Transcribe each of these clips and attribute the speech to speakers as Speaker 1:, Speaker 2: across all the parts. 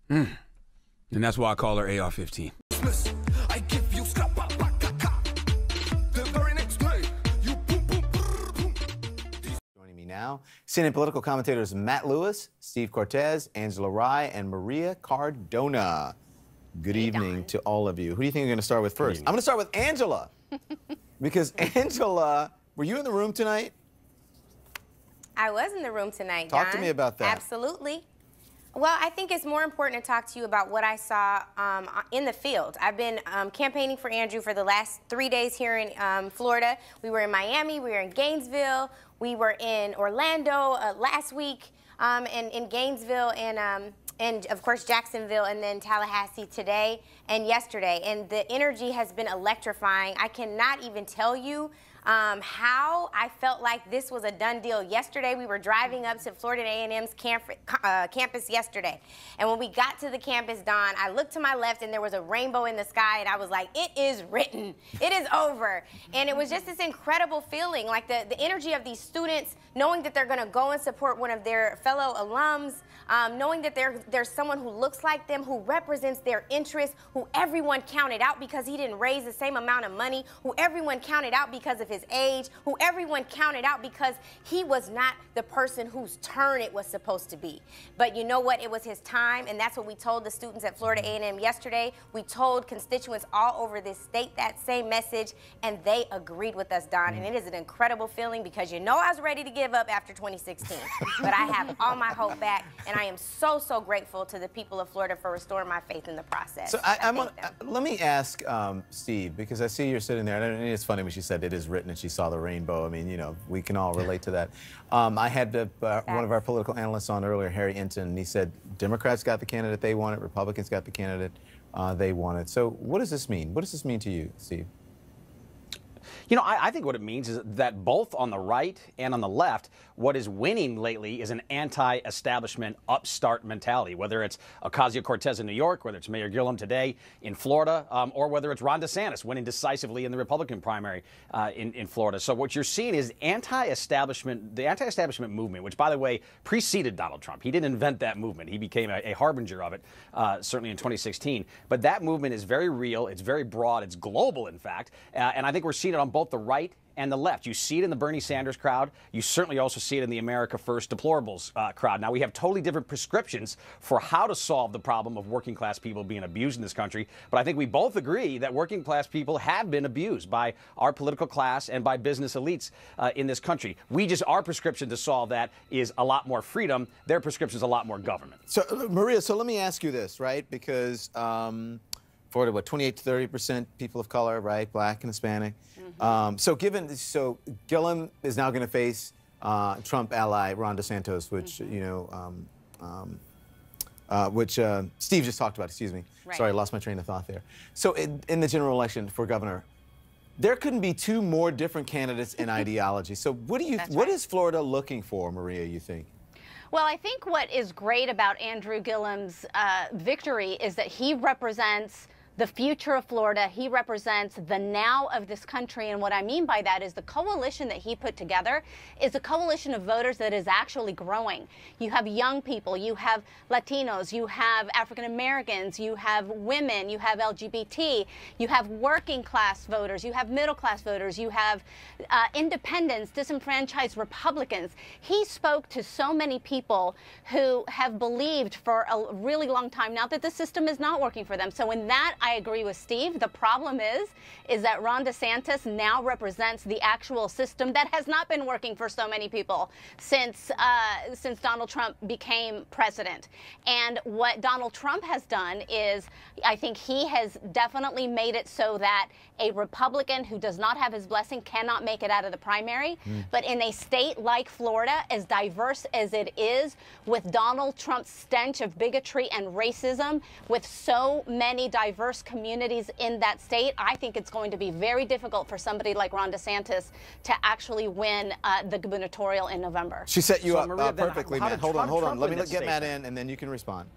Speaker 1: And that's why I call her AR-15.
Speaker 2: Joining me now, CNN political commentators Matt Lewis, Steve Cortez, Angela Rye, and Maria Cardona. Good evening to all of you. Who do you think you're going to start with first? I'm going to start with Angela. Because Angela, were you in the room tonight?
Speaker 3: I was in the room tonight,
Speaker 2: Talk to me about that.
Speaker 3: Absolutely. Well, I think it's more important to talk to you about what I saw in the field. I've been campaigning for Andrew for the last 3 days here in Florida. We were in Miami, we were in Gainesville, we were in Orlando last week, and in Gainesville, and of course Jacksonville, and then Tallahassee today and yesterday. And the energy has been electrifying. I cannot even tell you how I felt like this was a done deal. Yesterday, we were driving up to Florida A&M's campus yesterday. And when we got to the campus, Don, I looked to my left and there was a rainbow in the sky, and I was like, it is written. It is over. And it was just this incredible feeling, like the energy of these students, knowing that they're going to go and support one of their fellow alums, knowing that there's someone who looks like them, who represents their interests, who everyone counted out because he didn't raise the same amount of money, who everyone counted out because of his age, who everyone counted out because he was not the person whose turn it was supposed to be. But you know what? It was his time, and that's what we told the students at Florida A&M yesterday. We told constituents all over this state that same message, and they agreed with us, Don. And it is an incredible feeling because you know I was ready to give up after 2016. But I have all my hope back, and I am so, so grateful to the people of Florida for restoring my faith in the process.
Speaker 2: So let me ask Steve, because I see you're sitting there, and it's funny when she said it is written and she saw the rainbow. I mean, you know, we can all relate to that. I had one of our political analysts on earlier, Harry Inton, and he said Democrats got the candidate they wanted, Republicans got the candidate they wanted. So what does this mean? What does this mean to you, Steve?
Speaker 4: You know, I think what it means is that both on the right and on the left, what is winning lately is an anti-establishment upstart mentality, whether it's Ocasio-Cortez in New York, whether it's Mayor Gillum today in Florida, or whether it's Ron DeSantis winning decisively in the Republican primary in Florida. So what you're seeing is the anti-establishment movement, which, by the way, preceded Donald Trump. He didn't invent that movement. He became a harbinger of it, certainly in 2016. But that movement is very real. It's very broad. It's global, in fact. And I think we're seeing it on both the right and the left. You see it in the Bernie Sanders crowd. You certainly also see it in the America First deplorables crowd. Now, we have totally different prescriptions for how to solve the problem of working class people being abused in this country. But I think we both agree that working class people have been abused by our political class and by business elites in this country. Our prescription to solve that is a lot more freedom. Their prescription is a lot more government.
Speaker 2: So, Maria, so let me ask you this, right? Because Florida, what, 28 to 30% people of color, right? Black and Hispanic. So Gillum is now going to face Trump ally Ron DeSantis, which which Steve just talked about. Excuse me. Right. Sorry, I lost my train of thought there. So in the general election for governor, there couldn't be two more different candidates in ideology. So what is Florida looking for, Maria? You think?
Speaker 5: Well, I think what is great about Andrew Gillum's victory is that he represents the future of Florida. He represents the now of this country. And what I mean by that is the coalition that he put together is a coalition of voters that is actually growing. You have young people, you have Latinos, you have African Americans, you have women, you have LGBT, you have working class voters, you have middle class voters, you have independents, disenfranchised Republicans. He spoke to so many people who have believed for a really long time now that the system is not working for them. So in that, I agree with Steve. The problem is that Ron DeSantis now represents the actual system that has not been working for so many people since Donald Trump became president. And what Donald Trump has done is, I think he has definitely made it so that a Republican who does not have his blessing cannot make it out of the primary. But in a state like Florida, as diverse as it is, with Donald Trump's stench of bigotry and racism, with so many diverse communities in that state, I think it's going to be very difficult for somebody like Ron DeSantis to actually win the gubernatorial in November.
Speaker 2: She set you up perfectly, Matt. Hold on. Let me get Matt in, and then you can respond.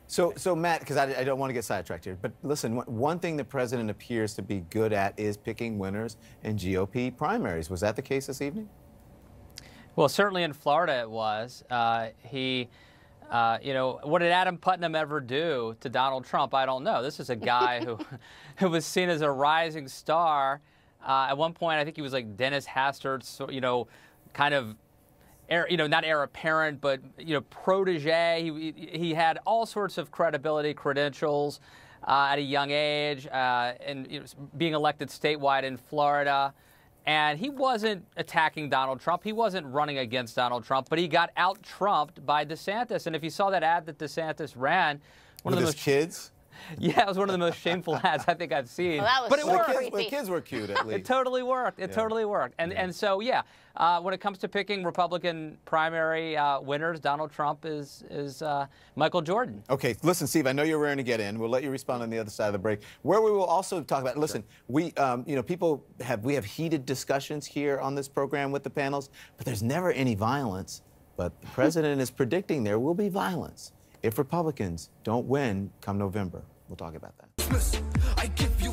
Speaker 2: So Matt, because I don't want to get sidetracked here, but listen, one thing the president appears to be good at is picking winners in GOP primaries. Was that the case this evening?
Speaker 6: Well, certainly in Florida it was. He You know, what did Adam Putnam ever do to Donald Trump? I don't know. This is a guy who was seen as a rising star. At one point, I think he was like Dennis Hastert's, you know, kind of, you know, not heir apparent, but, you know, protege. He had all sorts of credibility, credentials at a young age, and you know, being elected statewide in Florida. And he wasn't attacking Donald Trump. He wasn't running against Donald Trump, but he got out-Trumped by DeSantis. And if you saw that ad that DeSantis ran,
Speaker 2: one of those kids?
Speaker 6: Yeah, it was one of the most shameful ads I think I've seen.
Speaker 5: Well, that was
Speaker 6: but it worked.
Speaker 2: The kids were cute, at least.
Speaker 6: It totally worked. It totally worked. And so, yeah, when it comes to picking Republican primary winners, Donald Trump is Michael Jordan.
Speaker 2: Okay, listen, Steve, I know you're raring to get in. We'll let you respond on the other side of the break, where we will also talk about, listen, we have heated discussions here on this program with the panels, but there's never any violence. But the president is predicting there will be violence if Republicans don't win come November. We'll talk about that.
Speaker 7: I give you